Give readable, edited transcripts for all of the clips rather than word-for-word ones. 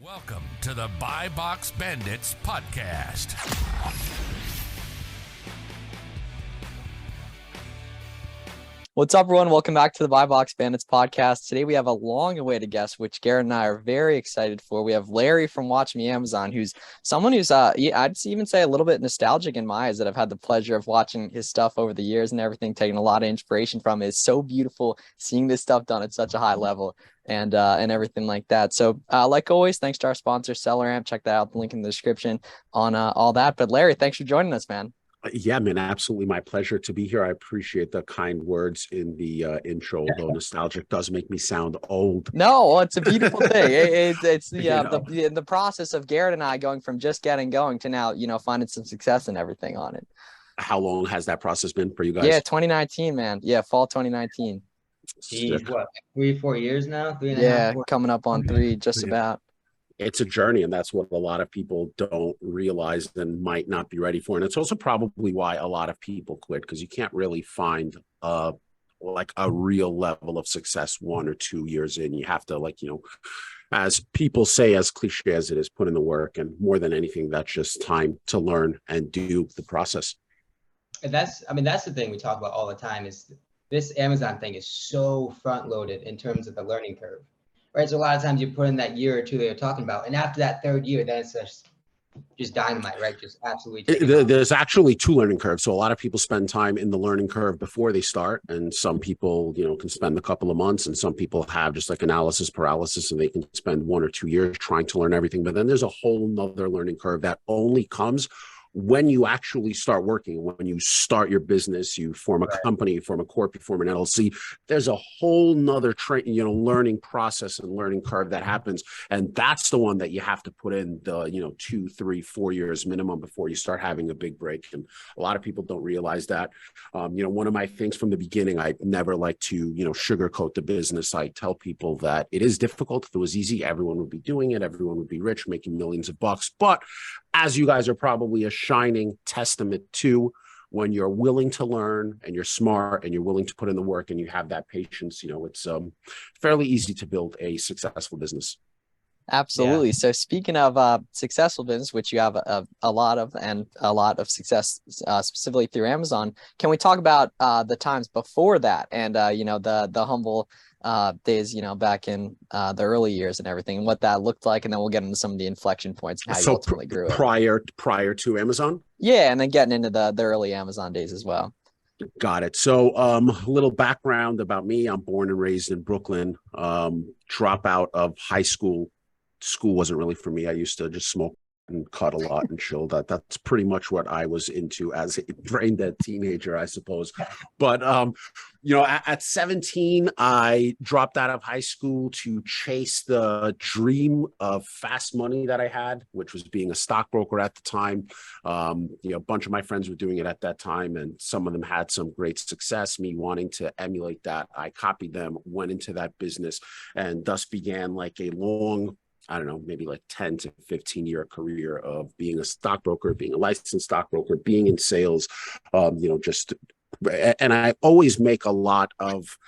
Welcome to the Buy Box Bandits podcast. What's up, everyone? Welcome back to the Buy Box Bandits podcast. Today we have a long-awaited guest, which Garrett and I are very excited for. We have Larry from Watch Me Amazon, who's someone who's, I'd even say a little bit nostalgic in my eyes, that I've had the pleasure of watching his stuff over the years and everything, taking a lot of inspiration from it. It's so beautiful seeing this stuff done at such a high level and everything like that. So like always, thanks to our sponsor, SellerAmp. Check that out, the link in the description on all that. But Larry, thanks for joining us, man. Yeah, man, absolutely my pleasure to be here. I appreciate the kind words in the intro, though nostalgic does make me sound old. No, well, it's a beautiful thing. It's the process of Garrett and I going from just getting going to now, finding some success and everything on it. How long has that process been for you guys? Yeah, 2019, man. Yeah, fall 2019. Geez, what, 3-4 years now? 3.5. Yeah, coming up on 3, just about. It's a journey, and that's what a lot of people don't realize and might not be ready for. And it's also probably why a lot of people quit, because you can't really find like a real level of success 1 or 2 years in. You have to, as people say, as cliche as it is, put in the work. And more than anything, that's just time to learn and do the process. And that's the thing we talk about all the time is this Amazon thing is so front loaded in terms of the learning curve. Right, so a lot of times you put in that year or two that you're talking about, and after that third year, then it's just dynamite, right? Just absolutely. There's actually 2 learning curves. So a lot of people spend time in the learning curve before they start, and some people, can spend a couple of months, and some people have just like analysis paralysis, and they can spend 1 or 2 years trying to learn everything. But then there's a whole nother learning curve that only comes when you actually start working, when you start your business, you form a company, you form a corp, you form an LLC, there's a whole nother learning process and learning curve that happens. And that's the one that you have to put in the, 2, 3, 4 years minimum before you start having a big break. And a lot of people don't realize that. One of my things from the beginning, I never like to, sugarcoat the business. I tell people that it is difficult. If it was easy, everyone would be doing it. Everyone would be rich, making millions of bucks. But as you guys are probably a shining testament to, when you're willing to learn and you're smart and you're willing to put in the work and you have that patience, it's fairly easy to build a successful business. Absolutely. Yeah. So speaking of successful business, which you have a lot of, and a lot of success specifically through Amazon, can we talk about the times before that and, the humble days, back in the early years and everything, and what that looked like, and then we'll get into some of the inflection points and how you ultimately grew it. Prior to Amazon? Yeah, and then getting into the early Amazon days as well. Got it. So a little background about me. I'm born and raised in Brooklyn, dropout of high school. School wasn't really for me. I used to just smoke and cut a lot and chill. That's pretty much what I was into as a brain dead teenager, I suppose. But at 17, I dropped out of high school to chase the dream of fast money that I had, which was being a stockbroker at the time. A bunch of my friends were doing it at that time, and some of them had some great success. Me wanting to emulate that, I copied them, went into that business, and thus began like a long, I don't know, maybe like 10 to 15 year career of being a stockbroker, being a licensed stockbroker, being in sales, and I always make a lot of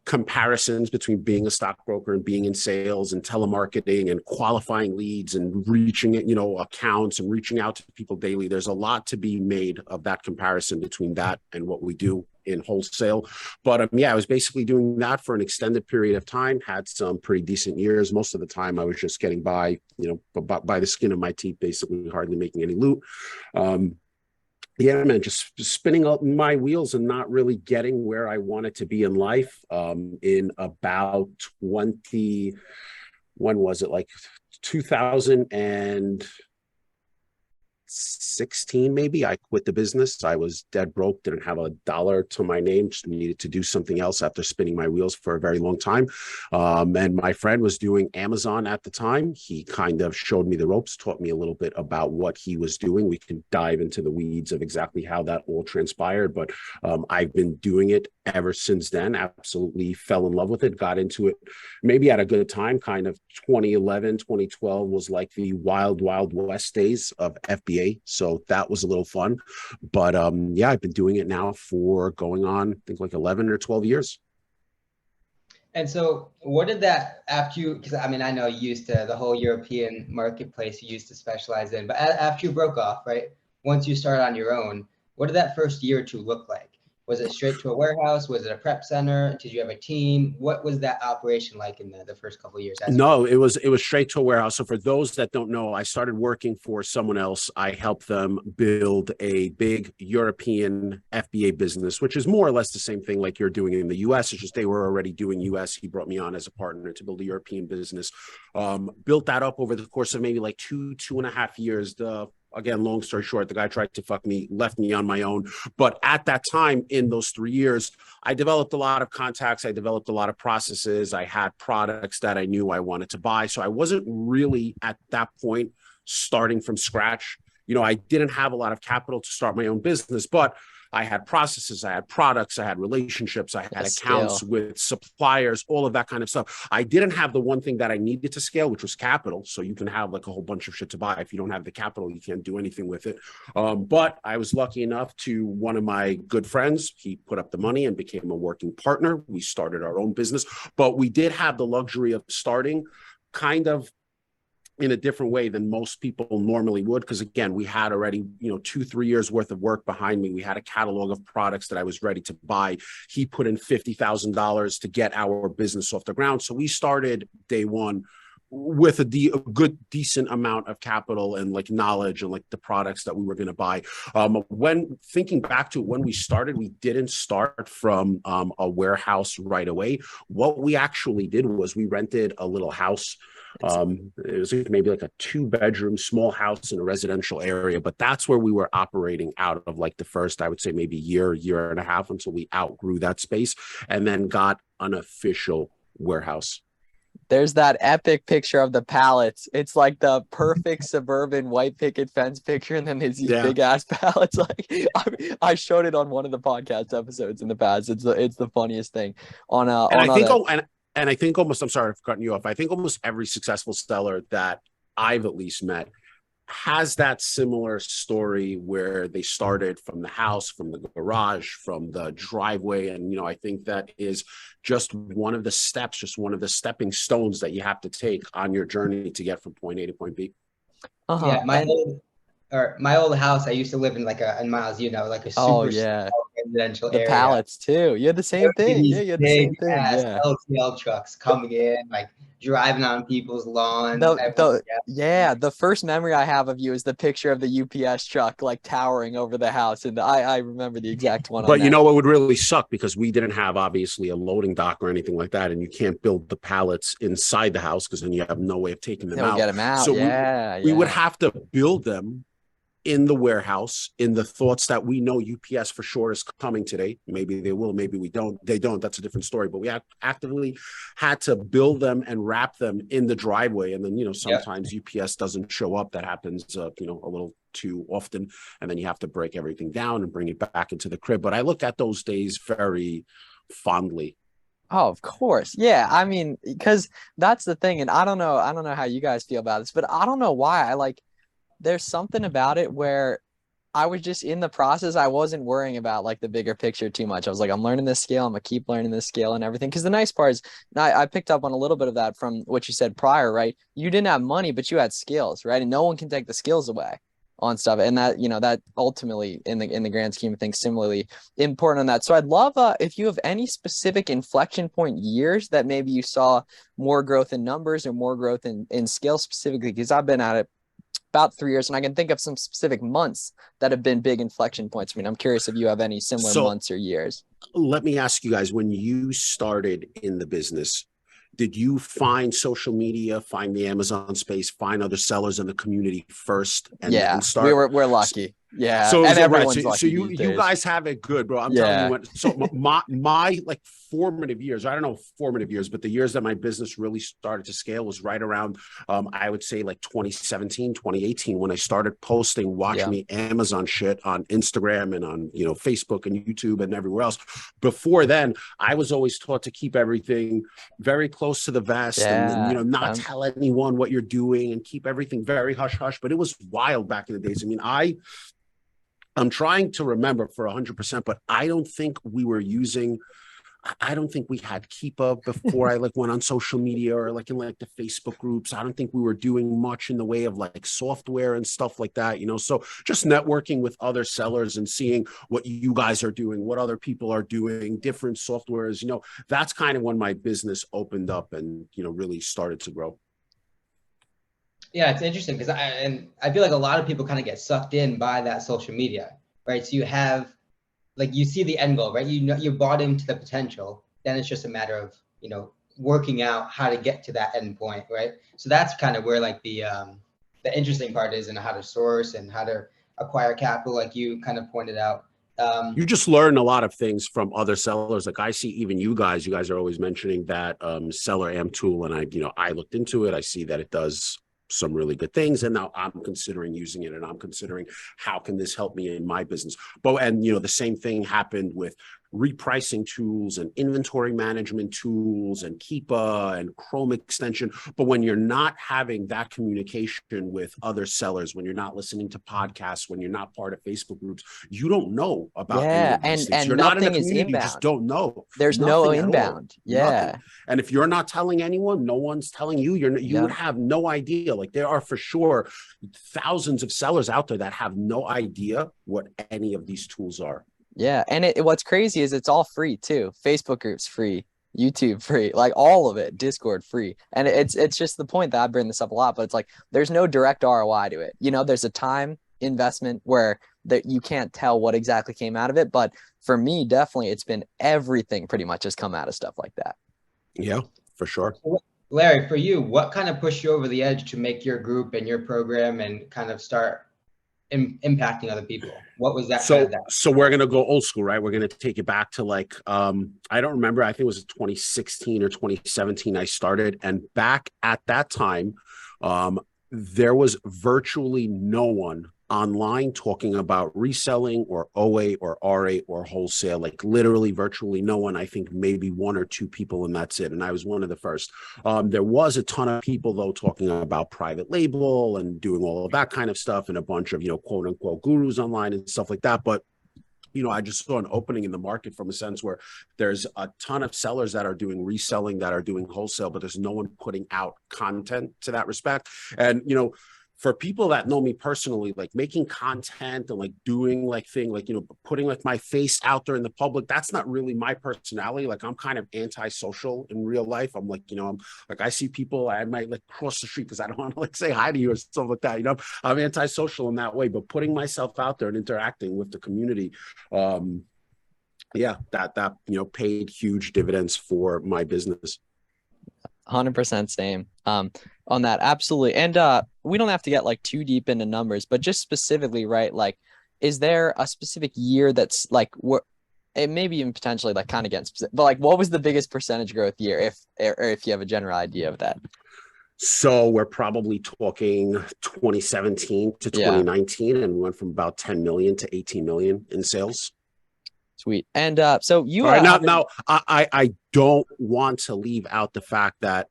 comparisons between being a stockbroker and being in sales and telemarketing and qualifying leads and reaching, accounts and reaching out to people daily. There's a lot to be made of that comparison between that and what we do in wholesale. But I was basically doing that for an extended period of time, had some pretty decent years. Most of the time I was just getting by, by the skin of my teeth, basically hardly making any loot. Just spinning up my wheels and not really getting where I wanted to be in life. In about 2016, maybe, I quit the business. I was dead broke, didn't have $1 to my name, just needed to do something else after spinning my wheels for a very long time. And my friend was doing Amazon at the time. He kind of showed me the ropes, taught me a little bit about what he was doing. We can dive into the weeds of exactly how that all transpired, but I've been doing it ever since then. Absolutely fell in love with it, got into it maybe at a good time. Kind of 2011, 2012 was like the wild west days of FBA. So that was a little fun. But I've been doing it now for going on, I think, like 11 or 12 years. And so what did that, after you, because I mean, I know you used to, the whole European marketplace you used to specialize in, but after you broke off, right? Once you started on your own, what did that first year or two look like? Was it straight to a warehouse? Was it a prep center? Did you have a team? What was that operation like in the first couple of years? No, it was straight to a warehouse. So for those that don't know, I started working for someone else. I helped them build a big European FBA business, which is more or less the same thing like you're doing in the US. It's just they were already doing US. He brought me on as a partner to build a European business. Built that up over the course of maybe like 2.5 years. Again, long story short, the guy tried to fuck me, left me on my own. But at that time, in those 3 years, I developed a lot of contacts. I developed a lot of processes. I had products that I knew I wanted to buy. So I wasn't really at that point starting from scratch. I didn't have a lot of capital to start my own business, but I had processes, I had products, I had relationships, I had accounts with suppliers, all of that kind of stuff. I didn't have the one thing that I needed to scale, which was capital. So you can have like a whole bunch of shit to buy. If you don't have the capital, you can't do anything with it. But I was lucky enough to one of my good friends, he put up the money and became a working partner. We started our own business, but we did have the luxury of starting kind of in a different way than most people normally would. Because again, we had already, 2-3 years worth of work behind me. We had a catalog of products that I was ready to buy. He put in $50,000 to get our business off the ground. So we started day one with a good, decent amount of capital and like knowledge and like the products that we were going to buy. When thinking back to when we started, we didn't start from a warehouse right away. What we actually did was we rented a little house. It was maybe like a 2-bedroom small house in a residential area, but that's where we were operating out of, like the first, I would say maybe year and a half, until we outgrew that space and then got an official warehouse. There's that epic picture of the pallets. It's like the perfect suburban white picket fence picture, and then there's these big ass pallets. Like I showed it on one of the podcast episodes in the past. It's the funniest thing And I think almost, I'm sorry for cutting you off. I think almost every successful seller that I've at least met has that similar story where they started from the house, from the garage, from the driveway. And, I think that is just one of the steps, just one of the stepping stones that you have to take on your journey to get from point A to point B. Yeah, my old house, I used to live in like in Miles, like a super residential area. The Pallets too. You had the same thing. Yeah, you had the same thing. Yeah. LTL trucks coming in, like driving on people's lawns. The first memory I have of you is the picture of the UPS truck like towering over the house, and I remember the exact one. But what would really suck, because we didn't have obviously a loading dock or anything like that, and you can't build the pallets inside the house because then you have no way of taking them out. Get them out. So we would have to build them in the warehouse, in the thoughts that we know UPS for sure is coming today. Maybe they will, maybe we don't. They don't. That's a different story. But we actively had to build them and wrap them in the driveway. And then, sometimes UPS doesn't show up. That happens, a little too often. And then you have to break everything down and bring it back into the crib. But I look at those days very fondly. Oh, of course. Yeah. I mean, because that's the thing. And I don't know how you guys feel about this, but I don't know why there's something about it where I was just in the process. I wasn't worrying about like the bigger picture too much. I was like, I'm learning this scale. I'm gonna keep learning this scale and everything. Because the nice part is, I picked up on a little bit of that from what you said prior, right? You didn't have money, but you had skills, right? And no one can take the skills away on stuff. And that, that ultimately in the grand scheme of things, similarly important on that. So I'd love if you have any specific inflection point years that maybe you saw more growth in numbers or more growth in scale specifically, because I've been at it about 3 years, and I can think of some specific months that have been big inflection points. I mean, I'm curious if you have any similar months or years. Let me ask you guys, when you started in the business, did you find social media, find the Amazon space, find other sellers in the community first, and then start? We're lucky. Yeah. So, and everyone's lucky. So you guys have it good, bro. I'm telling you. So my like formative years, I don't know formative years, but the years that my business really started to scale was right around, I would say like 2017, 2018, when I started posting Watch Me Amazon shit on Instagram and on, Facebook and YouTube and everywhere else. Before then, I was always taught to keep everything very close to the vest and not tell anyone what you're doing and keep everything very hush hush. But it was wild back in the days. I mean, I'm trying to remember for 100%, but I don't think we were using I don't think we had Keepa before I like went on social media or like in like the Facebook groups. I don't think we were doing much in the way of like software and stuff like that, you know. So just networking with other sellers and seeing what you guys are doing, what other people are doing, different softwares, you know, that's kind of when my business opened up and, you know, really started to grow. Yeah, it's interesting because I feel like a lot of people kind of get sucked in by that social media, right? So you have, like, you see the end goal, right? You know, you bought into the potential. Then it's just a matter of, you know, working out how to get to that end point, right? So that's kind of where like the interesting part is, and how to source and how to acquire capital, like you kind of pointed out. You just learn a lot of things from other sellers. Like I see even you guys are always mentioning that seller am tool. And I looked into it. I see that it does some really good things. And now I'm considering using it, and I'm considering how can this help me in my business. And the same thing happened with repricing tools and inventory management tools and Keepa and Chrome extension. But when you're not having that communication with other sellers, when you're not listening to podcasts, when you're not part of Facebook groups, you don't know about any of these things. And you're not in the nothing is community, inbound. you just don't know. There's no inbound. Yeah. Nothing. And if you're not telling anyone, no one's telling you, you would have no idea. Like there are for sure thousands of sellers out there that have no idea what any of these tools are. Yeah. And what's crazy is it's all free too. Facebook groups free, YouTube free, like all of it, Discord free. And it's just the point that I bring this up a lot, but it's like, there's no direct ROI to it. There's a time investment where that you can't tell what exactly came out of it. But for me, definitely it's been everything pretty much has come out of stuff like that. Yeah, for sure. Larry, for you, what kind of pushed you over the edge to make your group and your program and kind of start impacting other people? What was that? So we're going to go old school, right? We're going to take it back to like, I don't remember. I think it was 2016 or 2017 I started. And back at that time, there was virtually no one online talking about reselling or OA or RA or wholesale, like literally virtually no one. I think maybe one or two people, and that's it. And I was one of the first. There was a ton of people though talking about private label and doing all of that kind of stuff, and a bunch of, quote unquote gurus online and stuff like that. But I just saw an opening in the market from a sense where there's a ton of sellers that are doing reselling, that are doing wholesale, but there's no one putting out content to that respect. And, for people that know me personally, like making content and like doing like thing, like, putting like my face out there in the public, that's not really my personality. Like I'm kind of antisocial in real life. I'm like, I'm like, I see people, I might like cross the street because I don't want to like say hi to you or stuff like that. I'm antisocial in that way, but putting myself out there and interacting with the community, that paid huge dividends for my business. 100% same on that. Absolutely. And we don't have to get like too deep into numbers, but just specifically, right? Like, is there a specific year that's like, it may be even potentially like kind of getting specific, but like, what was the biggest percentage growth year if you have a general idea of that? So we're probably talking 2017 to 2019, and we went from about 10 million to 18 million in sales. Sweet. And so you are now I don't want to leave out the fact that,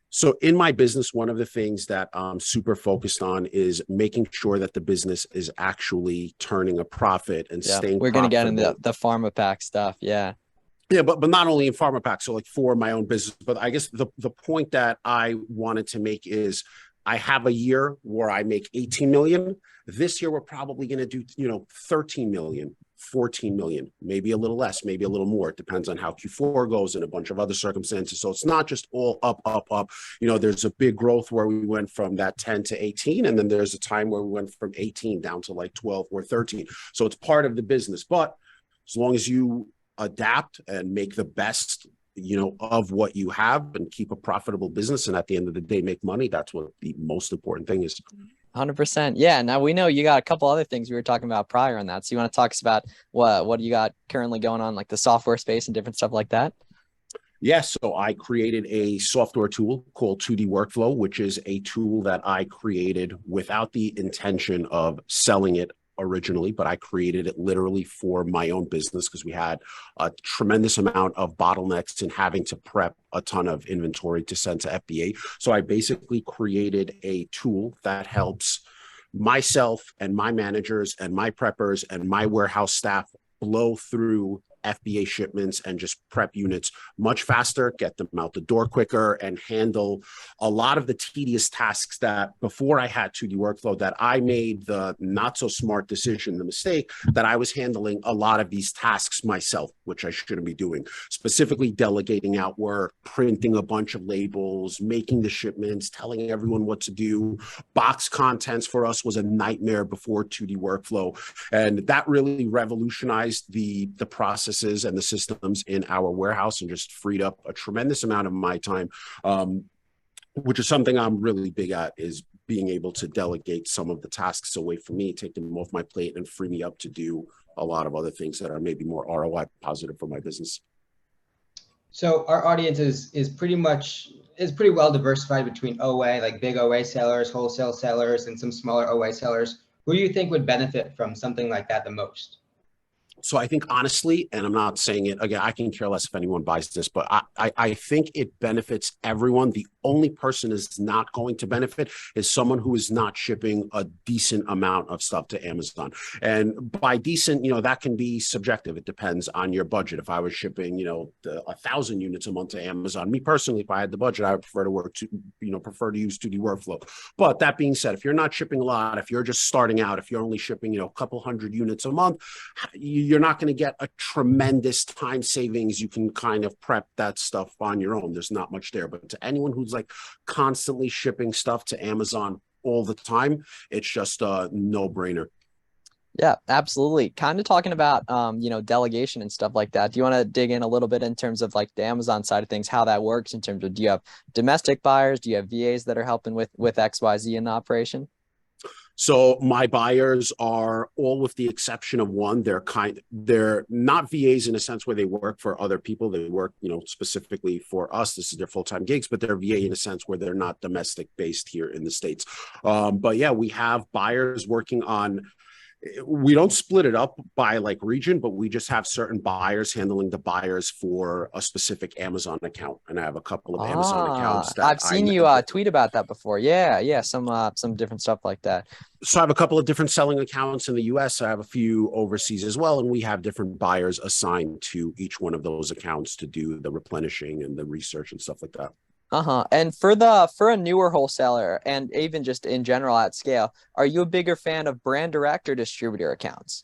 so in my business, one of the things that I'm super focused on is making sure that the business is actually turning a profit and staying We're going to get into the pharma pack stuff. Yeah. Yeah, but not only in pharma pack, so like for my own business, but I guess the point that I wanted to make is I have a year where I make 18 million. This year, we're probably going to do, 13 million, 14 million, maybe a little less, maybe a little more. It depends on how Q4 goes and a bunch of other circumstances. So it's not just all up, up, up. There's a big growth where we went from that 10 to 18. And then there's a time where we went from 18 down to like 12 or 13. So it's part of the business. But as long as you adapt and make the best of what you have and keep a profitable business, and at the end of the day make money, that's what the most important thing is. 100%. Yeah. Now we know you got a couple other things we were talking about prior on that. So you want to talk about what do you got currently going on, like the software space and different stuff like that? Yes. So I created a software tool called 2D Workflow, which is a tool that I created without the intention of selling it originally, but I created it literally for my own business because we had a tremendous amount of bottlenecks in having to prep a ton of inventory to send to FBA. So I basically created a tool that helps myself and my managers and my preppers and my warehouse staff blow through FBA shipments and just prep units much faster, get them out the door quicker, and handle a lot of the tedious tasks that before I had 2D workflow, that I made the not so smart decision, the mistake that I was handling a lot of these tasks myself, which I shouldn't be doing, specifically delegating out work, printing a bunch of labels, making the shipments, telling everyone what to do. Box contents for us was a nightmare before 2D workflow. And that really revolutionized the processes and the systems in our warehouse and just freed up a tremendous amount of my time, which is something I'm really big at, is being able to delegate some of the tasks away from me, take them off my plate, and free me up to do a lot of other things that are maybe more ROI positive for my business. So our audience is pretty well diversified between OA, like big OA sellers, wholesale sellers, and some smaller OA sellers. Who do you think would benefit from something like that the most? So I think honestly, and I'm not saying it again, I can care less if anyone buys this, but I think it benefits everyone. The only person is not going to benefit is someone who is not shipping a decent amount of stuff to Amazon. And by decent, that can be subjective. It depends on your budget. If I was shipping, 1,000 units a month to Amazon, me personally, if I had the budget, I would prefer to use 2D workflow. But that being said, if you're not shipping a lot, if you're just starting out, if you're only shipping, a couple hundred units a month, you're not going to get a tremendous time savings. You can kind of prep that stuff on your own. There's not much there. But to anyone who's like constantly shipping stuff to Amazon all the time, it's just a no-brainer. Yeah, absolutely. Kind of talking about, delegation and stuff like that. Do you want to dig in a little bit in terms of like the Amazon side of things, how that works in terms of, do you have domestic buyers? Do you have VAs that are helping with XYZ in the operation? So my buyers are, all with the exception of one, they're not VAs in a sense where they work for other people. They work, specifically for us. This is their full-time gigs, but they're VA in a sense where they're not domestic based here in the States. But yeah, we have buyers working on, we don't split it up by like region, but we just have certain buyers handling the buyers for a specific Amazon account. And I have a couple of Amazon accounts that I've seen you tweet about that before. Yeah. Some different stuff like that. So I have a couple of different selling accounts in the US. I have a few overseas as well. And we have different buyers assigned to each one of those accounts to do the replenishing and the research and stuff like that. And for a newer wholesaler and even just in general at scale, are you a bigger fan of brand direct or distributor accounts?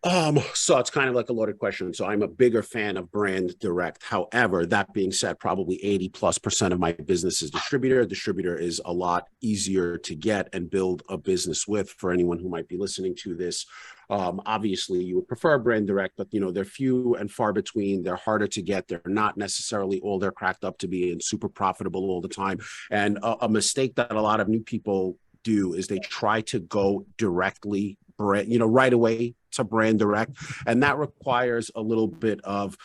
So it's kind of like a loaded question. So I'm a bigger fan of brand direct. However, that being said, probably 80+% of my business is distributor. Distributor is a lot easier to get and build a business with. For anyone who might be listening to this, obviously you would prefer brand direct, but they're few and far between. They're harder to get. They're not necessarily all they're cracked up to be and super profitable all the time. And a mistake that a lot of new people do is they try to go directly right away to brand direct. And that requires a little bit of,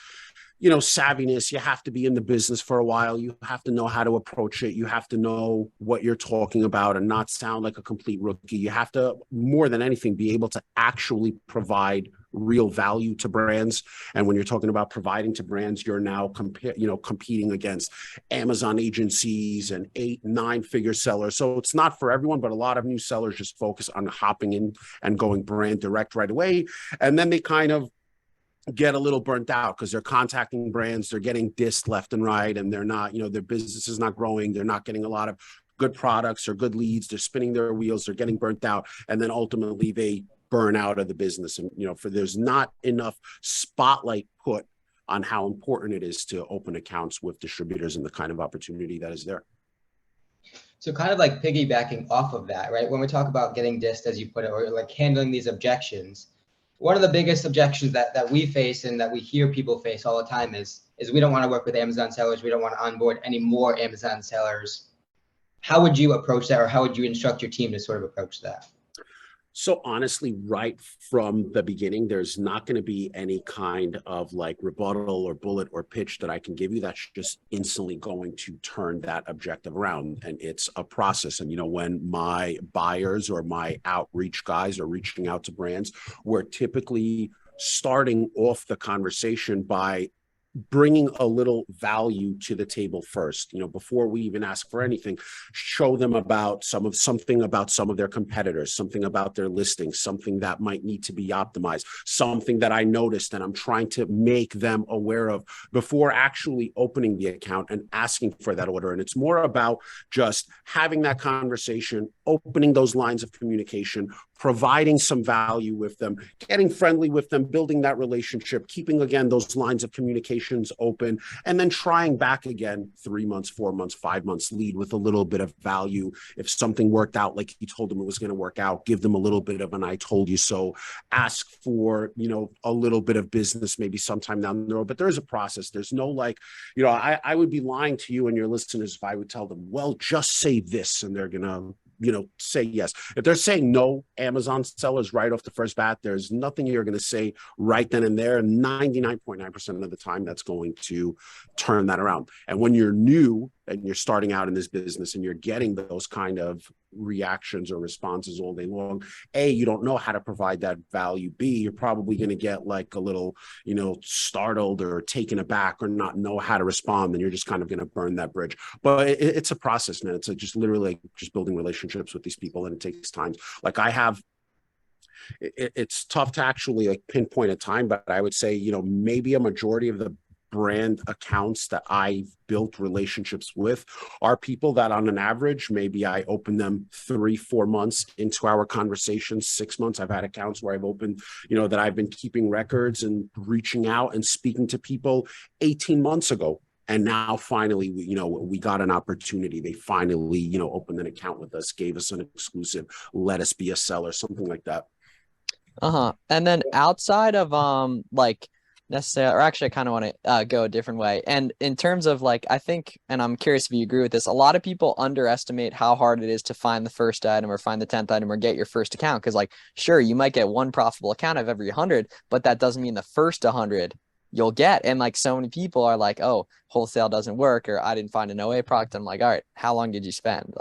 savviness. You have to be in the business for a while. You have to know how to approach it. You have to know what you're talking about and not sound like a complete rookie. You have to, more than anything, be able to actually provide real value to brands. And when you're talking about providing to brands, you're now competing against Amazon agencies and 8-9-figure sellers. So it's not for everyone, but a lot of new sellers just focus on hopping in and going brand direct right away. And then they kind of get a little burnt out because they're contacting brands, they're getting dissed left and right, and they're not, their business is not growing. They're not getting a lot of good products or good leads. They're spinning their wheels. They're getting burnt out. And then ultimately they burn out of the business. And, there's not enough spotlight put on how important it is to open accounts with distributors and the kind of opportunity that is there. So kind of like piggybacking off of that, right? When we talk about getting dissed, as you put it, or like handling these objections, one of the biggest objections that we face and that we hear people face all the time is we don't want to work with Amazon sellers. We don't want to onboard any more Amazon sellers. How would you approach that, or how would you instruct your team to sort of approach that? So honestly, right from the beginning, there's not going to be any kind of like rebuttal or bullet or pitch that I can give you that's just instantly going to turn that objective around. And it's a process. And, when my buyers or my outreach guys are reaching out to brands, we're typically starting off the conversation by bringing a little value to the table first, before we even ask for anything. Show them about something about some of their competitors, something about their listings, something that might need to be optimized, something that I noticed and I'm trying to make them aware of before actually opening the account and asking for that order. And it's more about just having that conversation, opening those lines of communication, providing some value with them, getting friendly with them, building that relationship, keeping, again, those lines of communications open, and then trying back again 3 months, 4 months, 5 months, lead with a little bit of value. If something worked out like you told them it was going to work out, give them a little bit of an I told you so. Ask for, a little bit of business maybe sometime down the road. But there's a process. There's no I would be lying to you and your listeners if I would tell them, well, just say this, and they're going to say yes. If they're saying no, Amazon sellers right off the first bat, there's nothing you're going to say right then and there. 99.9% of the time, that's going to turn that around. And when you're new and you're starting out in this business and you're getting those kind of reactions or responses all day long, A, you don't know how to provide that value. B, you're probably going to get like a little, startled or taken aback or not know how to respond. And you're just kind of going to burn that bridge. But it's a process, man. It's just literally just building relationships with these people. And it takes time. Like it's tough to actually pinpoint a time, but I would say, maybe a majority of the brand accounts that I've built relationships with are people that on an average, maybe I open them 3-4 months into our conversations, 6 months. I've had accounts where I've opened, that I've been keeping records and reaching out and speaking to people 18 months ago. And now finally, we got an opportunity. They finally, opened an account with us, gave us an exclusive, let us be a seller, something like that. And then outside of necessarily, or actually I kind of want to go a different way. And in terms of I think, and I'm curious if you agree with this, a lot of people underestimate how hard it is to find the first item or find the 10th item or get your first account. Because sure, you might get one profitable account of every 100, but that doesn't mean the first 100 you'll get. And so many people are like, oh, wholesale doesn't work, or I didn't find an OA product. I'm like, all right, how long did you spend?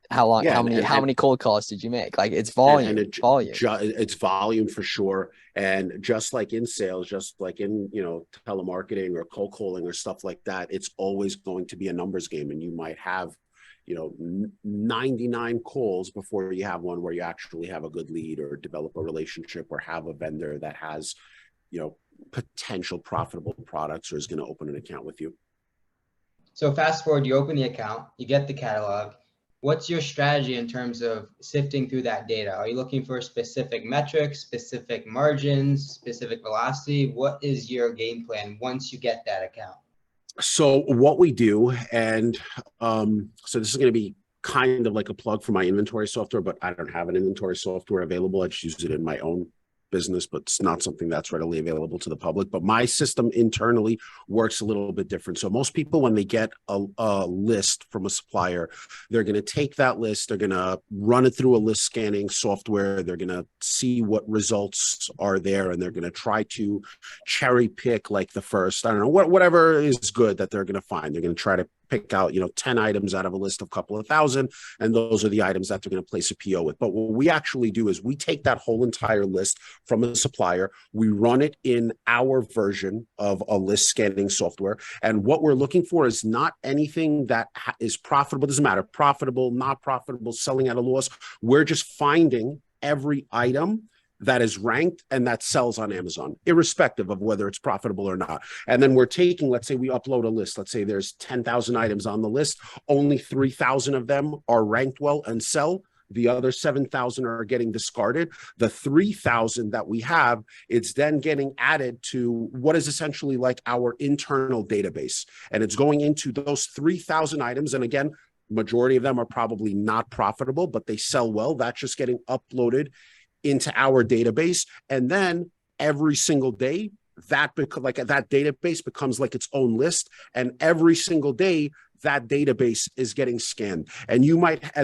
How long? Yeah, how many cold calls did you make? It's volume. It's volume for sure. And just like in sales, just like in telemarketing or cold calling or stuff like that, it's always going to be a numbers game. And you might have 99 calls before you have one where you actually have a good lead or develop a relationship or have a vendor that has potential profitable products or is going to open an account with you. So fast forward, you open the account, you get the catalog. What's your strategy in terms of sifting through that data? Are you looking for specific metrics, specific margins, specific velocity? What is your game plan once you get that account? So what we do, and so this is going to be kind of like a plug for my inventory software, but I don't have an inventory software available. I just use it in my own business, but it's not something that's readily available to the public. But my system internally works a little bit different. So most people, when they get a list from a supplier, they're going to take that list, they're going to run it through a list scanning software, they're going to see what results are there, and they're going to try to cherry pick the first, I don't know, whatever is good that they're going to find. They're going to try to pick out 10 items out of a list of a couple of thousand, and those are the items that they're going to place a PO with. But what we actually do is we take that whole entire list from a supplier, we run it in our version of a list scanning software, and what we're looking for is not anything that is profitable. Doesn't matter, profitable, not profitable, selling at a loss. We're just finding every item that is ranked and that sells on Amazon, irrespective of whether it's profitable or not. And then we're taking, let's say we upload a list. Let's say there's 10,000 items on the list. Only 3,000 of them are ranked well and sell. The other 7,000 are getting discarded. The 3,000 that we have, it's then getting added to what is essentially our internal database. And it's going into those 3,000 items. And again, majority of them are probably not profitable, but they sell well. That's just getting uploaded into our database. And then every single day that that database becomes its own list. And every single day that database is getting scanned. And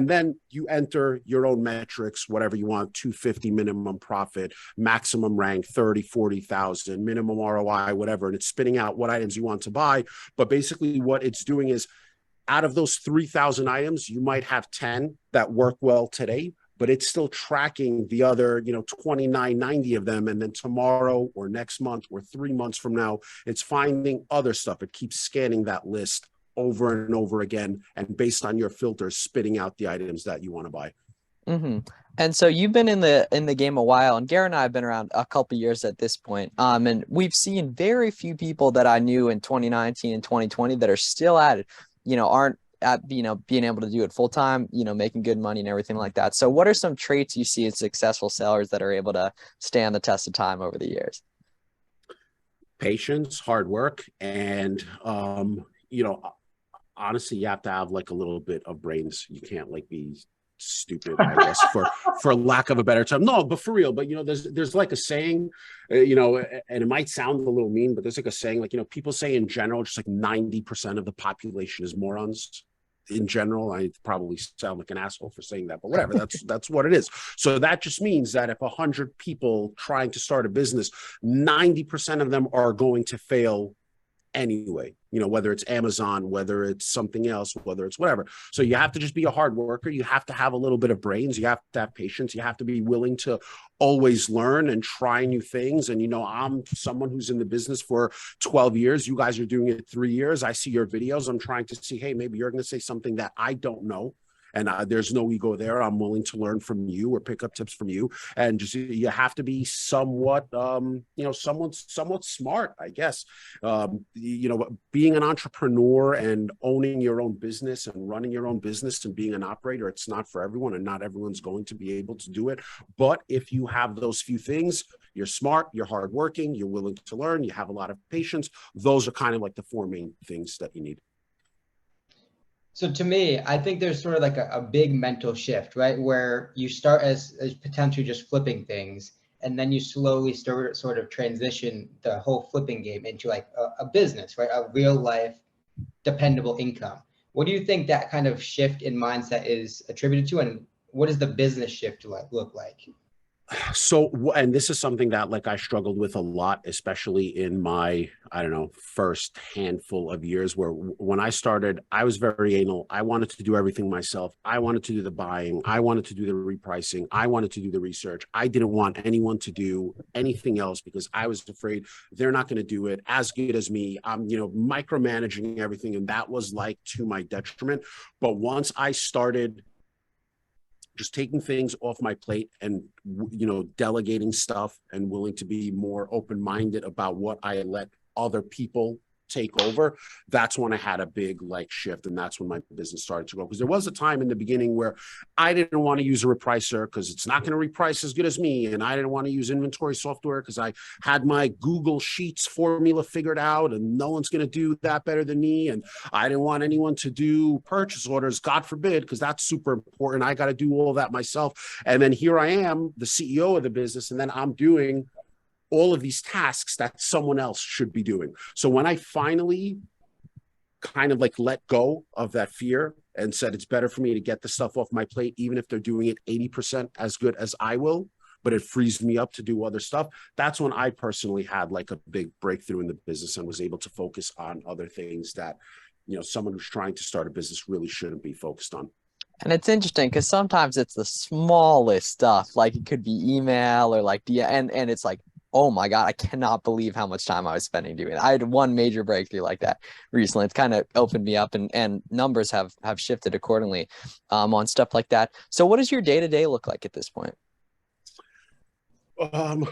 then you enter your own metrics, whatever you want, 250 minimum profit, maximum rank, 30, 40,000, minimum ROI, whatever. And it's spitting out what items you want to buy. But basically what it's doing is out of those 3,000 items, you might have 10 that work well today, but it's still tracking the other, 2990 of them. And then tomorrow or next month or 3 months from now, it's finding other stuff. It keeps scanning that list over and over again. And based on your filters, spitting out the items that you want to buy. Mm-hmm. And so you've been in the game a while, and Garrett and I have been around a couple of years at this point. And we've seen very few people that I knew in 2019 and 2020 that are still at it, aren't at, being able to do it full time, making good money and everything like that. So what are some traits you see in successful sellers that are able to stand the test of time over the years? Patience, hard work, and, honestly, you have to have like a little bit of brains. You can't like be stupid, I guess, for lack of a better term. No, but for real. But there's like a saying, and it might sound a little mean, but there's like a saying, like, people say in general, just like 90% of the population is morons. In general, I probably sound like an asshole for saying that, but whatever. That's what it is. So that just means that if 100 people trying to start a business, 90% of them are going to fail anyway, whether it's Amazon, whether it's something else, whether it's whatever. So you have to just be a hard worker. You have to have a little bit of brains. You have to have patience. You have to be willing to always learn and try new things. And, I'm someone who's in the business for 12 years. You guys are doing it 3 years. I see your videos. I'm trying to see, hey, maybe you're going to say something that I don't know. And there's no ego there. I'm willing to learn from you or pick up tips from you. And just, you have to be somewhat, somewhat smart, I guess. Being an entrepreneur and owning your own business and running your own business and being an operator, it's not for everyone, and not everyone's going to be able to do it. But if you have those few things, you're smart, you're hardworking, you're willing to learn, you have a lot of patience. Those are kind of like the 4 main things that you need. So to me, I think there's sort of like a big mental shift, right? Where you start as potentially just flipping things, and then you slowly sort of transition the whole flipping game into like a business, right? A real life, dependable income. What do you think that kind of shift in mindset is attributed to, and what does the business shift look like? So, and this is something that like I struggled with a lot, especially in my, first handful of years, where when I started, I was very anal. I wanted to do everything myself. I wanted to do the buying. I wanted to do the repricing. I wanted to do the research. I didn't want anyone to do anything else because I was afraid they're not going to do it as good as me. I'm, micromanaging everything. And that was like to my detriment. But once I started just taking things off my plate and, delegating stuff and willing to be more open-minded about what I let other people take over, that's when I had a big like shift. And that's when my business started to grow. Because there was a time in the beginning where I didn't want to use a repricer because it's not going to reprice as good as me. And I didn't want to use inventory software because I had my Google Sheets formula figured out and no one's going to do that better than me. And I didn't want anyone to do purchase orders, God forbid, because that's super important. I got to do all that myself. And then here I am, the CEO of the business, and then I'm doing all of these tasks that someone else should be doing. So when I finally kind of like let go of that fear and said, it's better for me to get the stuff off my plate, even if they're doing it 80% as good as I will, but it frees me up to do other stuff. That's when I personally had like a big breakthrough in the business and was able to focus on other things that, someone who's trying to start a business really shouldn't be focused on. And it's interesting because sometimes it's the smallest stuff, like it could be email or like, and it's like, oh my God, I cannot believe how much time I was spending doing it. I had one major breakthrough like that recently. It's kind of opened me up, and numbers have shifted accordingly on stuff like that. So what does your day-to-day look like at this point?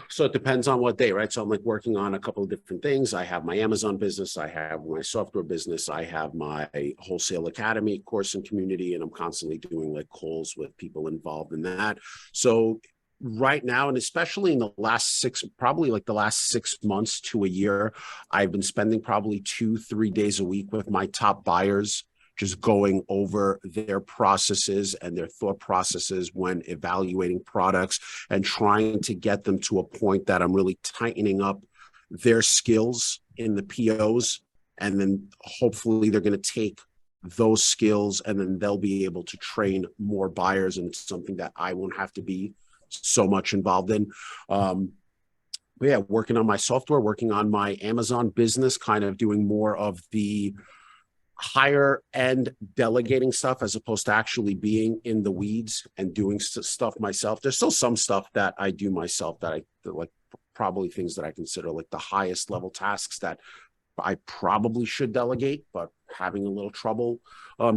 So it depends on what day, right? So I'm like working on a couple of different things. I have my Amazon business. I have my software business. I have my wholesale academy course and community, and I'm constantly doing like calls with people involved in that. So right now, and especially in the last the last 6 months to a year, I've been spending probably 2-3 days a week with my top buyers, just going over their processes and their thought processes when evaluating products and trying to get them to a point that I'm really tightening up their skills in the POs. And then hopefully they're going to take those skills and then they'll be able to train more buyers. And it's something that I won't have to be so much involved in. But yeah, working on my software, working on my Amazon business, kind of doing more of the higher end delegating stuff as opposed to actually being in the weeds and doing stuff myself. There's still some stuff that I do myself that like probably things that I consider like the highest level tasks that I probably should delegate, but having a little trouble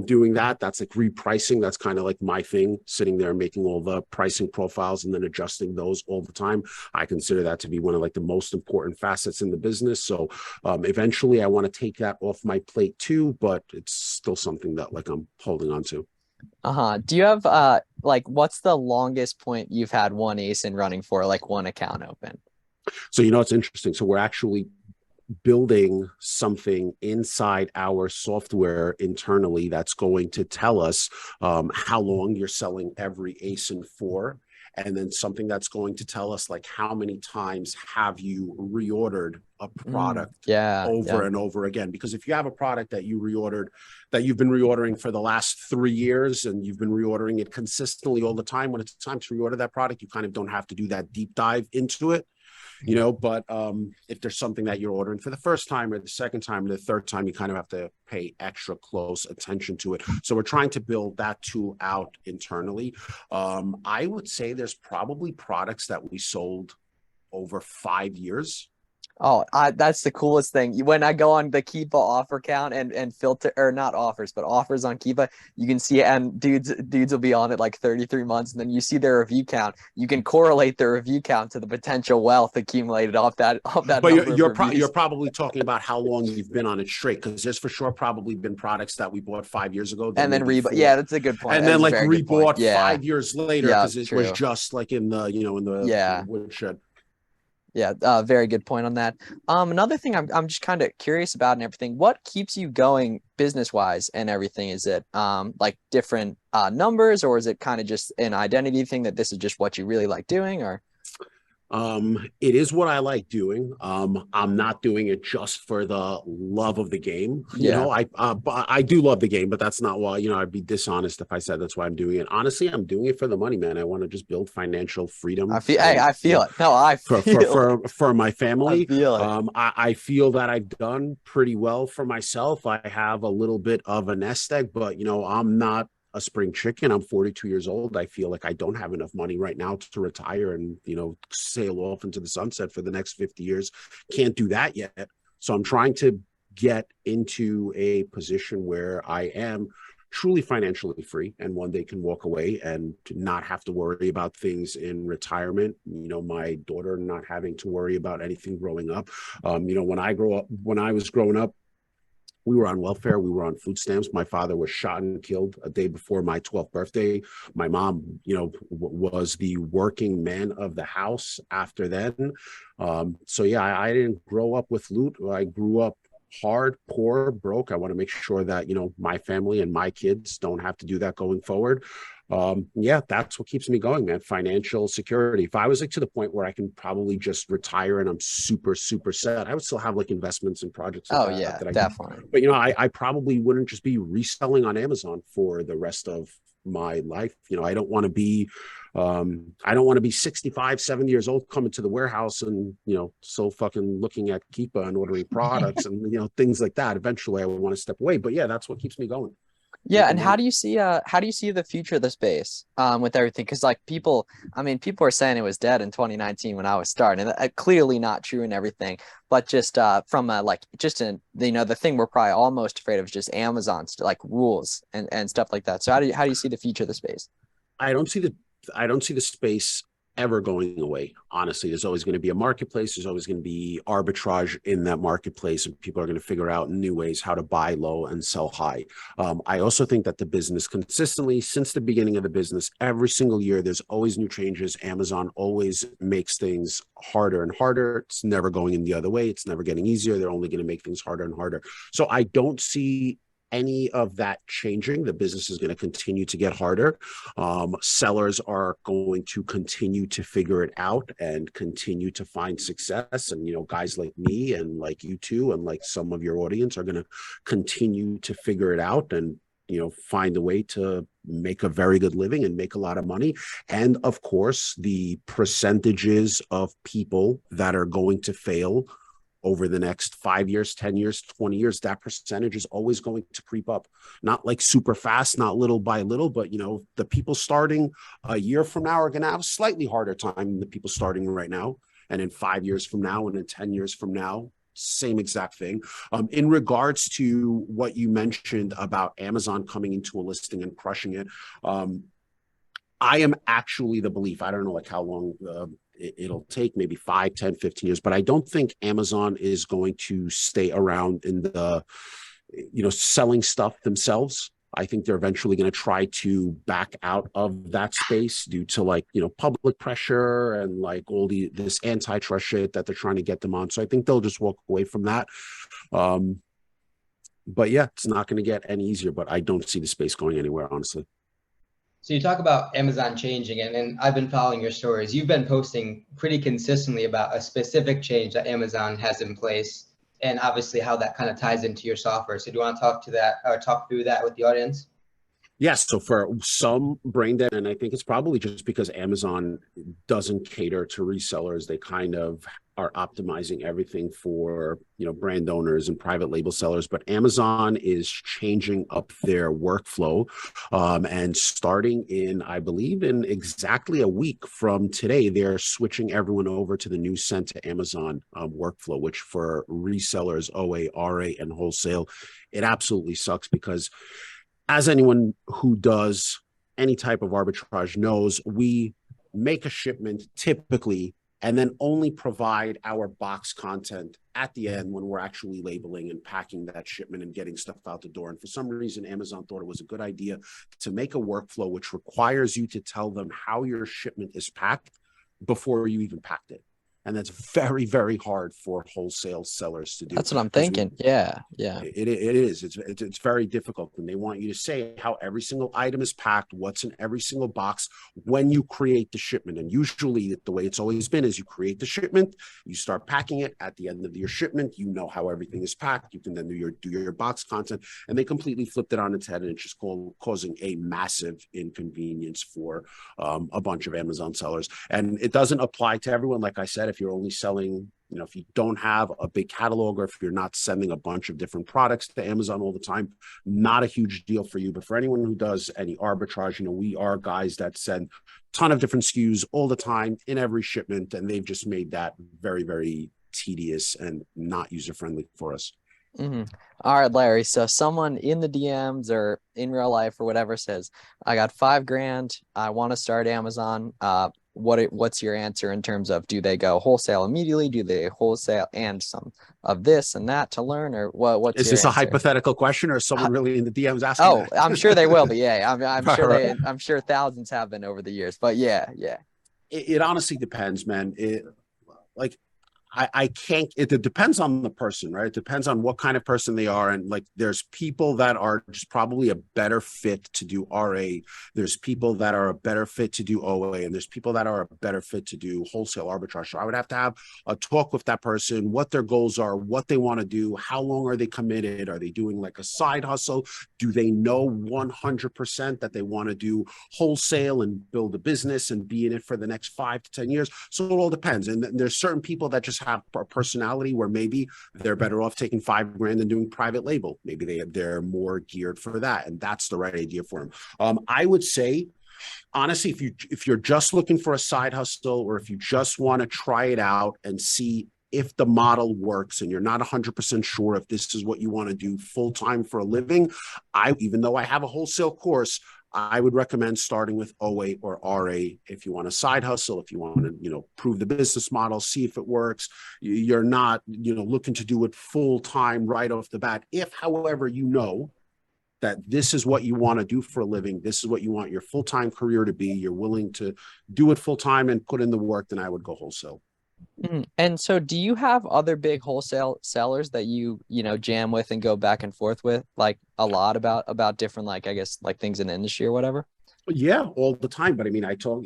doing that. That's like repricing. That's kind of like my thing, sitting there making all the pricing profiles and then adjusting those all the time. I consider that to be one of like the most important facets in the business. So eventually I want to take that off my plate too, but it's still something that like I'm holding on to. Do you have like what's the longest point you've had one ASIN running for, like one account open? So, it's interesting. So we're actually building something inside our software internally that's going to tell us how long you're selling every ASIN for, and then something that's going to tell us like how many times have you reordered a product over and over again. Because if you have a product that you reordered, that you've been reordering for the last 3 years and you've been reordering it consistently all the time, when it's time to reorder that product, you kind of don't have to do that deep dive into it. But if there's something that you're ordering for the first time or the second time or the third time, you kind of have to pay extra close attention to it. So we're trying to build that tool out internally. I would say there's probably products that we sold over 5 years. Oh, that's the coolest thing. When I go on the Keepa offer count and filter, or not offers, but offers on Keepa, you can see, and dudes will be on it like 33 months, and then you see their review count. You can correlate their review count to the potential wealth accumulated off that. But you're probably talking about how long you've been on it straight, because there's for sure probably been products that we bought 5 years ago, and then rebought. Yeah, that's a good point. And then like rebought 5 years later because it true. was just like in the woodshed. Yeah, very good point on that. Another thing I'm just kind of curious about and everything, what keeps you going business-wise and everything? Is it like different numbers, or is it kind of just an identity thing that this is just what you really like doing, or? It is what I like doing. I'm not doing it just for the love of the game. I do love the game, but that's not why, I'd be dishonest if I said that's why I'm doing it. Honestly, I'm doing it for the money, man. I want to just build financial freedom. I feel it. No, I feel for my family. I feel it. I feel that I've done pretty well for myself. I have a little bit of a nest egg, but I'm not a spring chicken. I'm 42 years old. I feel like I don't have enough money right now to retire and, sail off into the sunset for the next 50 years. Can't do that yet. So I'm trying to get into a position where I am truly financially free and one day can walk away and not have to worry about things in retirement. My daughter not having to worry about anything growing up. When I was growing up, we were on welfare. We were on food stamps. My father was shot and killed a day before my 12th birthday. My mom, was the working man of the house after then. I didn't grow up with loot. I grew up hard, poor, broke. I want to make sure that, my family and my kids don't have to do that going forward. That's what keeps me going, man. Financial security. If I was like to the point where I can probably just retire and I'm super, super set, I would still have like investments and projects. That Definitely. But I probably wouldn't just be reselling on Amazon for the rest of my life. I don't want to be 65, 70 years old coming to the warehouse and, so fucking looking at Keepa and ordering products and, things like that. Eventually I would want to step away, but that's what keeps me going. Yeah, and how do you see the future of the space with everything? Because like people are saying it was dead in 2019 when I was starting, and clearly not true and everything. But just from the thing we're probably all most afraid of is just Amazon's like rules and stuff like that. So how do you see the future of the space? I don't see the space ever going away. Honestly, there's always going to be a marketplace. There's always going to be arbitrage in that marketplace, and people are going to figure out new ways how to buy low and sell high. I also think that the business consistently, since the beginning of the business, every single year, there's always new changes. Amazon always makes things harder and harder. It's never going in the other way. It's never getting easier. They're only going to make things harder and harder. So I don't see any of that changing. The business is going to continue to get harder. Sellers are going to continue to figure it out and continue to find success. And, guys like me and like you too, and like some of your audience are going to continue to figure it out and, find a way to make a very good living and make a lot of money. And of course, the percentages of people that are going to fail over the next 5 years, 10 years, 20 years, that percentage is always going to creep up. Not like super fast, not little by little, but the people starting a year from now are going to have a slightly harder time than the people starting right now. And in 5 years from now, and in 10 years from now, same exact thing. In regards to what you mentioned about Amazon coming into a listing and crushing it, I am actually the belief, I don't know like how long it'll take, maybe 5, 10, 15 years, but I don't think Amazon is going to stay around in the, selling stuff themselves. I think they're eventually going to try to back out of that space due to public pressure and all this antitrust shit that they're trying to get them on. So I think they'll just walk away from that. But yeah, it's not going to get any easier, but I don't see the space going anywhere, honestly. So you talk about Amazon changing, and I've been following your stories. You've been posting pretty consistently about a specific change that Amazon has in place, and obviously how that kind of ties into your software. So do you want to talk to that or talk through that with the audience? Yes. So for some brain dead, and I think it's probably just because Amazon doesn't cater to resellers, they kind of are optimizing everything for, brand owners and private label sellers. But Amazon is changing up their workflow. And starting in, I believe, in exactly a week from today, they're switching everyone over to the new Send to Amazon workflow, which for resellers, OA, RA, and wholesale, it absolutely sucks because as anyone who does any type of arbitrage knows, we make a shipment typically and then only provide our box content at the end when we're actually labeling and packing that shipment and getting stuff out the door. And for some reason, Amazon thought it was a good idea to make a workflow which requires you to tell them how your shipment is packed before you even packed it. And that's very, very hard for wholesale sellers to do. That's what I'm thinking. Yeah. It is. It's very difficult. And they want you to say how every single item is packed, what's in every single box when you create the shipment. And usually the way it's always been is you create the shipment, you start packing it. At the end of your shipment, you know how everything is packed. You can then do your box content. And they completely flipped it on its head, and it's just causing a massive inconvenience for a bunch of Amazon sellers. And it doesn't apply to everyone. Like I said, if you're only selling, if you don't have a big catalog, or if you're not sending a bunch of different products to Amazon all the time, not a huge deal for you. But for anyone who does any arbitrage, we are guys that send a ton of different SKUs all the time in every shipment, and they've just made that very, very tedious and not user-friendly for us. Mm-hmm. All right, Larry. So someone in the DMs or in real life or whatever says, I got $5,000. I want to start Amazon. What's your answer in terms of, do they go wholesale immediately? Do they wholesale and some of this and that to learn, or what's is this a hypothetical question, or is someone really in the DMs asking? Oh, that? I'm sure they will be. Yeah, I'm sure thousands have been over the years. But yeah. It honestly depends, man. I can't, it depends on the person, right? It depends on what kind of person they are. And there's people that are just probably a better fit to do RA. There's people that are a better fit to do OA, and there's people that are a better fit to do wholesale arbitrage. So I would have to have a talk with that person, what their goals are, what they want to do, how long are they committed? Are they doing a side hustle? Do they know 100% that they want to do wholesale and build a business and be in it for the next 5 to 10 years? So it all depends. And there's certain people that just have a personality where maybe they're better off taking $5,000 and doing private label. Maybe they're more geared for that, and that's the right idea for them. I would say, honestly, if you're just looking for a side hustle, or if you just want to try it out and see if the model works, and you're not 100% sure if this is what you want to do full time for a living, even though I have a wholesale course, I would recommend starting with OA or RA if you want a side hustle, if you want to, prove the business model, see if it works. You're not, looking to do it full time right off the bat. If, however, that this is what you want to do for a living, this is what you want your full-time career to be, you're willing to do it full time and put in the work, then I would go wholesale. And so do you have other big wholesale sellers that you jam with and go back and forth with, a lot about different, I guess, things in the industry or whatever? Yeah, all the time. But I mean, I talk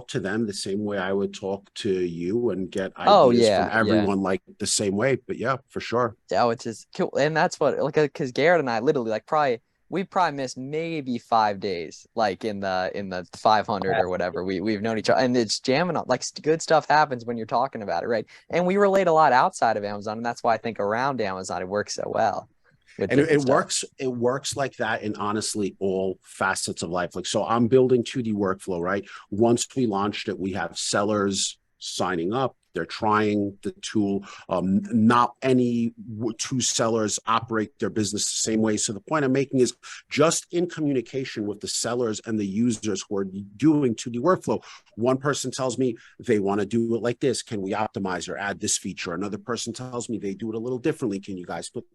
to them the same way I would talk to you and get ideas from everyone the same way. But yeah, for sure. Yeah, which is cool. And that's what, because Garrett and I literally probably we probably missed maybe 5 days, like in the 500 or whatever. We've known each other, and it's jamming up. Like good stuff happens when you're talking about it, right? And we relate a lot outside of Amazon, and that's why I think around Amazon it works so well. With And different it stuff. works. It works like that in honestly all facets of life. Like, so I'm building 2D workflow, right? Once we launched it, we have sellers signing up. They're trying the tool. Not any two sellers operate their business the same way. So the point I'm making is just in communication with the sellers and the users who are doing 2D workflow. One person tells me they want to do it like this. Can we optimize or add this feature? Another person tells me they do it a little differently. Can you guys put,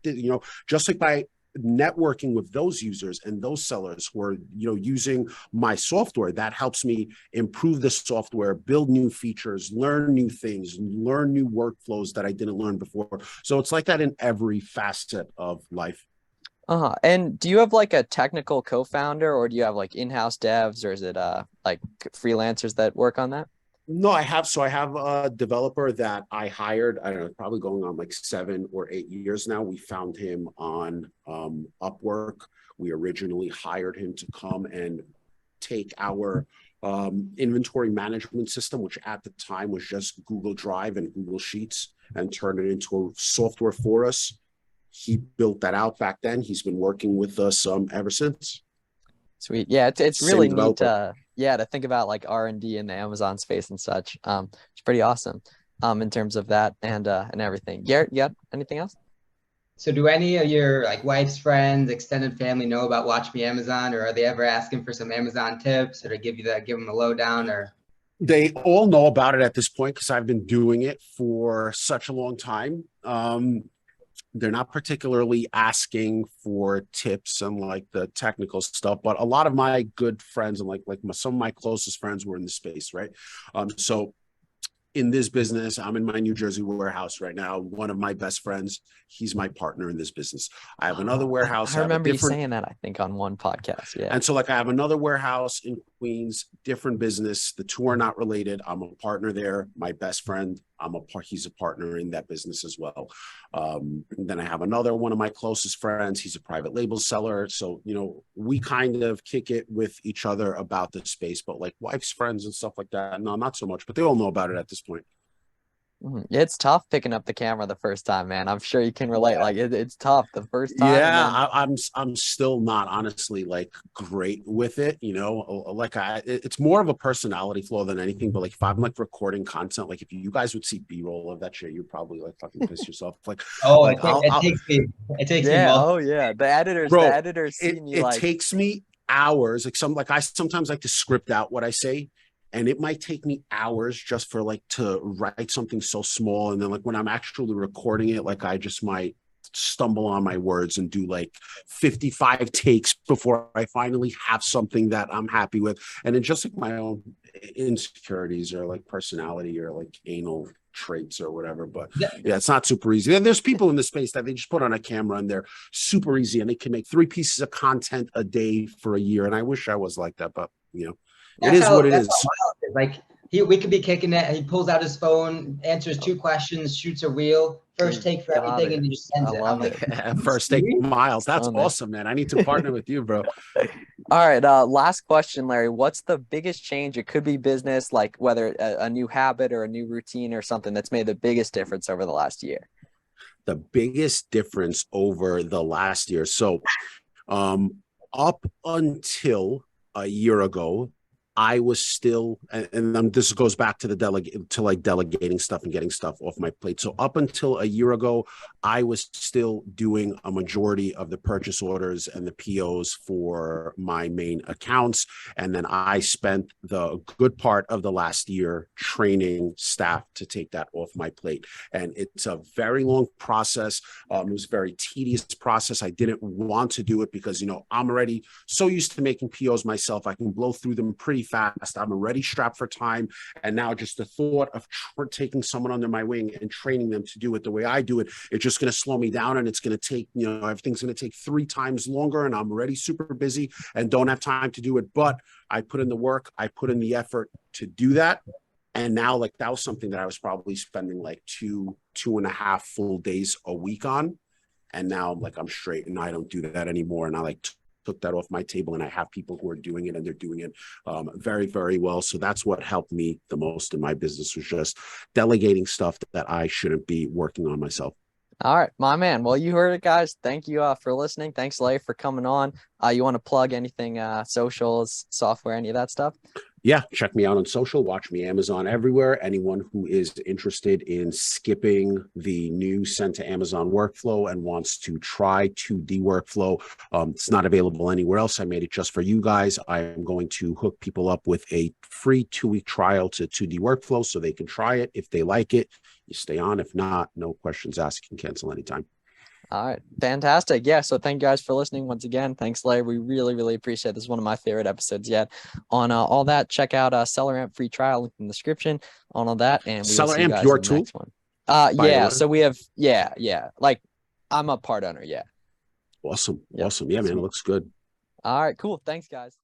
just like by networking with those users and those sellers who are using my software, that helps me improve the software, build new features, learn new things, learn new workflows that I didn't learn before. So it's like that in every facet of life. And do you have like a technical co-founder, or do you have like in-house devs, or is it like freelancers that work on that? No, I have. So I have a developer that I hired, I don't know, probably going on like 7 or 8 years now. We found him on Upwork. We originally hired him to come and take our inventory management system, which at the time was just Google Drive and Google Sheets, and turn it into a software for us. He built that out back then. He's been working with us ever since. Sweet. Yeah, it's really Same neat developer. to think about like R&D in the Amazon space and such. It's pretty awesome in terms of that and everything. Garrett, you got anything else? So do any of your like wife's friends, extended family know about Watch Me Amazon, or are they ever asking for some Amazon tips, or to give them a lowdown? Or They all know about it at this point because I've been doing it for such a long time. They're not particularly asking for tips and like the technical stuff, but a lot of my good friends and some of my closest friends were in the space, right? So in this business, I'm in my New Jersey warehouse right now. One of my best friends, he's my partner in this business. I have another warehouse. I remember you saying that, I think, on one podcast. Yeah. And so I have another warehouse in Queens, different business. The two are not related. I'm a partner there. My best friend, he's a partner in that business as well. Then I have another one of my closest friends. He's a private label seller. So, we kind of kick it with each other about the space, but like wife's friends and stuff like that, no, not so much, but they all know about it at this point. It's tough picking up the camera the first time, man. I'm sure you can relate. Like it's tough the first time. Yeah, I'm still not honestly like great with it. Like it's more of a personality flaw than anything. But like if I'm like recording content, like if you guys would see B-roll of that shit, you'd probably like fucking piss yourself. Like it takes me. Oh yeah, the editors see me it like takes me hours. I sometimes like to script out what I say. And it might take me hours just for like to write something so small. And then like when I'm actually recording it, like I just might stumble on my words and do like 55 takes before I finally have something that I'm happy with. And it's just like my own insecurities or like personality or like anal traits or whatever. But yeah, it's not super easy. And there's people in the space that they just put on a camera and they're super easy and they can make 3 pieces of content a day for a year. And I wish I was like that, but it is what it is. Like we could be kicking it, and he pulls out his phone, answers 2 questions, shoots a reel, first take for everything, and he just sends it. I'm like, first take Miles. That's awesome, man. I need to partner with you, bro. All right. Last question, Larry. What's the biggest change? It could be business, like whether a new habit or a new routine or something that's made the biggest difference over the last year. The biggest difference over the last year. So, up until a year ago, I was still, and this goes back to delegating stuff and getting stuff off my plate. So up until a year ago, I was still doing a majority of the purchase orders and the POs for my main accounts. And then I spent the good part of the last year training staff to take that off my plate. And it's a very long process. It was a very tedious process. I didn't want to do it because, I'm already so used to making POs myself. I can blow through them pretty fast. I'm already strapped for time. And now just the thought of taking someone under my wing and training them to do it the way I do it, it's just going to slow me down. And it's going to take, everything's going to take 3 times longer. And I'm already super busy and don't have time to do it. But I put in the work, I put in the effort to do that. And now like that was something that I was probably spending like 2.5 full days a week on. And now I'm straight and I don't do that anymore. And I like took that off my table, and I have people who are doing it, and they're doing it very, very well. So that's what helped me the most in my business, was just delegating stuff that I shouldn't be working on myself. All right, my man. Well, you heard it, guys. Thank you for listening. Thanks, Larry, for coming on. You want to plug anything, socials, software, any of that stuff? Yeah, check me out on social. Watch me Amazon everywhere. Anyone who is interested in skipping the new send to Amazon workflow and wants to try 2D workflow, it's not available anywhere else. I made it just for you guys. I am going to hook people up with a free 2-week trial to 2D workflow so they can try it. If they like it, you stay on. If not, no questions asked. You can cancel anytime. All right. Fantastic. Yeah. So thank you guys for listening once again. Thanks, Larry. We really, really appreciate it. This is one of my favorite episodes yet. On all that, check out Seller Amp free trial link in the description on all that. And we Seller will see you Amp, guys your in the tool? next one. Yeah. So we have, yeah. Like I'm a part owner. Yeah. Awesome. Yep. Awesome. Yeah, man, it looks good. All right. Cool. Thanks, guys.